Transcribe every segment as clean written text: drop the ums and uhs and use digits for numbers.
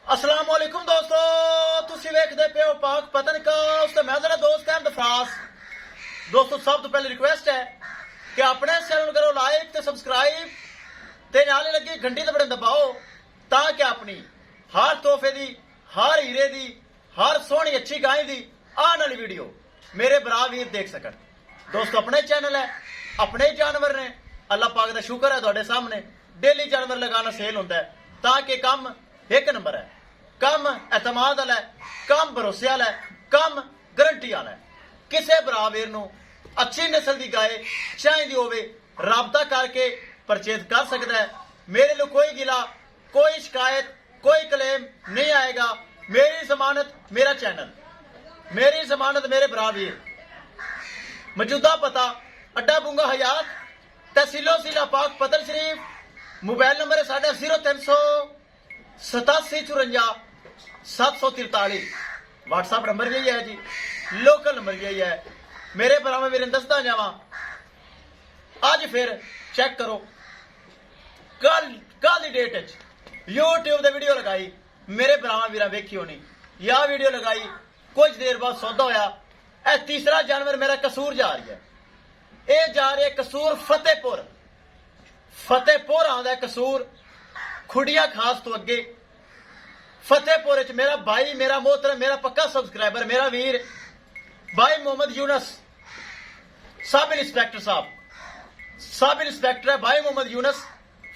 अस्सलाम वालेकुम दोस्तों, तुसी वेखदे पे हो पाक पतनकास्ट ते मैं तेरा दोस्त अहमद फराज। दोस्तों सब तो पहले रिक्वेस्ट है कि अपने चैनल करो लाइक ते सब्सक्राइब ते नाले लगी घंटी ते बटन दबाओ ताकि अपनी हर तोहफे दी, हर हीरे दी, हर सोहनी अच्छी गाय दी आने वाली वीडियो मेरे भरा वीर देख सकन। दोस्तों अपने चैनल है, अपने जानवर ने, अल्लाह पाक का शुक्र है तुहाडे सामने डेली जानवर लगाना सेल होता है ताकि कम एक नंबर है, कम एतमाद वाला है, कम भरोसे वाला है, कम गारंटी वाला है। किसी भरा वीर नूं अच्छी नस्ल की गाय चाहिए होवे राबता करके परचेज कर सकता है। मेरे लिए कोई गिला, कोई शिकायत, कोई क्लेम नहीं आएगा। मेरी जमानत मेरा चैनल, मेरी जमानत मेरे भरा वीर। मौजूदा पता अड्डा बुंगा हयात, तहसीलो जिला पाक पतन शरीफ। मोबाइल नंबर है साढ़े 03754 व्हाट्सएप नंबर यही है जी, लोकल नंबर यही है। मेरे भरावां वीर दसदा जावां, अज फिर चेक करो कल की डेट यूट्यूब दे वीडियो लगाई, मेरे भरावां वीरां वेखी होनी। या वीडियो लगाई कुछ देर बाद सौदा होया। ए तीसरा जानवर मेरा कसूर जा रही है, ये जा रही है कसूर फतेहपुर। फतेहपुर आंदा है कसूर, खुडिया खास तो अगे फतेहपुर च मेरा भाई, मेरा मोहतरम, मेरा पक्का सब्सक्राइबर, मेरा वीर भाई मोहम्मद यूनस, सब इंस्पेक्टर साहब, सब इंस्पेक्टर है भाई मोहम्मद यूनस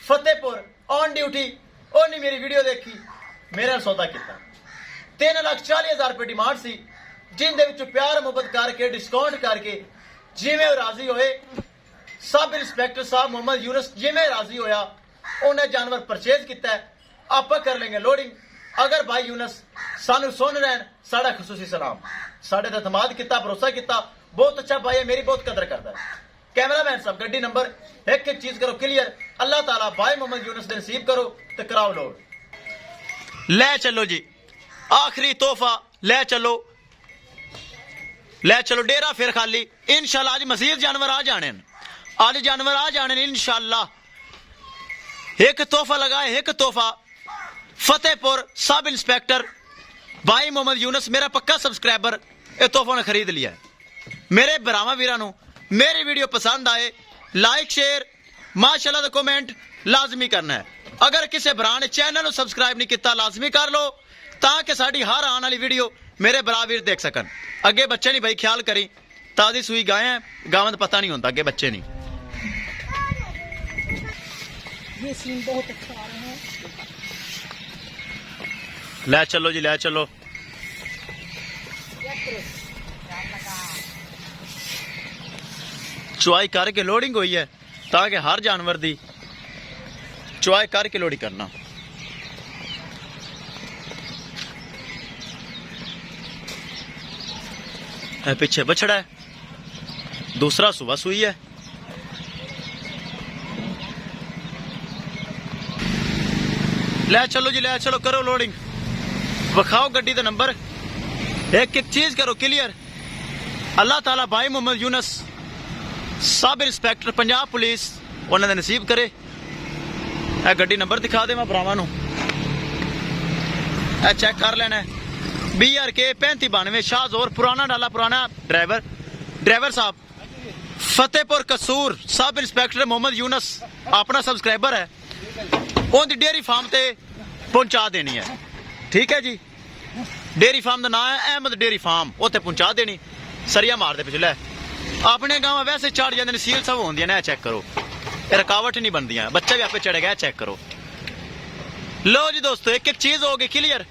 फतेहपुर ऑन ड्यूटी। उन्हें मेरी वीडियो देखी, मेरे सौदा किया। 3,40,000 रुपये डिमांड सी, जिंदे विच प्यार मुहब्बत करके डिस्काउंट करके जिवें राजी होए सब इंस्पेक्टर साहब मोहम्मद यूनस जिवें राजी होया उन्हें जानवर परचेज किया है। आप कर लेंगे लोडिंग। अगर भाई यूनस सानू सुन रहे हैं, साड़ा खसूसी सलाम, साढ़े ते धमाद किया, भरोसा किया, बहुत अच्छा भाई है, मेरी बहुत कदर करता है। कैमरामैन साहब गड्डी नंबर एक एक चीज करो क्लियर। अल्लाह ताला भाई मोहम्मद यूनस दे नसीब करो ते कराओ लोड। ले चलो जी, आखिरी तोहफा ले चलो, ले चलो। डेरा फिर खाली इंशाल्लाह। आज मजीद जानवर आ जाने, आज जानवर आ जाने इंशाल्लाह। एक तोहफा लगाए, एक तोहफा फतेहपुर सब इंस्पेक्टर भाई मोहम्मद यूनस, मेरा पक्का सब्सक्राइबर, यह तोहफा ने खरीद लिया है। मेरे भरावां वीरां नूं मेरी वीडियो पसंद आए लाइक शेयर माशाल्लाह दा कमेंट लाजमी करना है। अगर किसी भरा ने चैनल को सब्सक्राइब नहीं किया लाजमी कर लो ताकि साड़ी हर आने वाली वीडियो मेरे भरा वीर देख सकन। अगे बच्चे नहीं भाई, ख्याल करी, ताजी सुई गाय है, गावं दा पता नहीं होता, अगे बच्चे नहीं। ये सीन बहुत अच्छा आ रहा है। ले चलो जी, ले चलो। चुआई करके लोडिंग हुई है ताकि हर जानवर दी चुआई करके लोडिंग करना। पीछे बछड़ा है, दूसरा सुबह सुई है। ले चलो जी, ले चलो, करो लोडिंग, विखाओ गड्डी का नंबर, एक एक चीज करो क्लियर। अल्लाह ताला भाई Mohammad Yunus sub inspector Punjab police उन्होंने नसीब करे। ए गड्डी नंबर दिखा दे मैं भरावां नूं, ए चेक कर लेना है। BRK 3592 शाहजोर पुराना डाला, पुराना ड्राइवर साहब फतेहपुर कसूर सब इंस्पेक्टर मोहम्मद यूनस अपना सब्सक्राइबर है, उनकी डेयरी फार्म ते पहुंचा देनी है। ठीक है जी, डेयरी फार्म का नाम है अहमद डेयरी फार्म, उत्थे पहुंचा देनी। सरिया मार दे पिछले अपने गांव वैसे चढ़ जाते हैं, सील सब होंगे ना, चेक करो, रुकावट नहीं बनती, बच्चा भी आपे चढ़ेगा, चेक करो। लो जी दोस्तों, एक एक चीज होगी क्लियर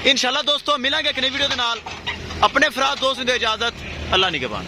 इंशाल्लाह। दोस्तों मिलेंगे एक नई वीडियो के नाल। अपने फराज दोस्त दे इजाजत, अल्लाह निगहबान।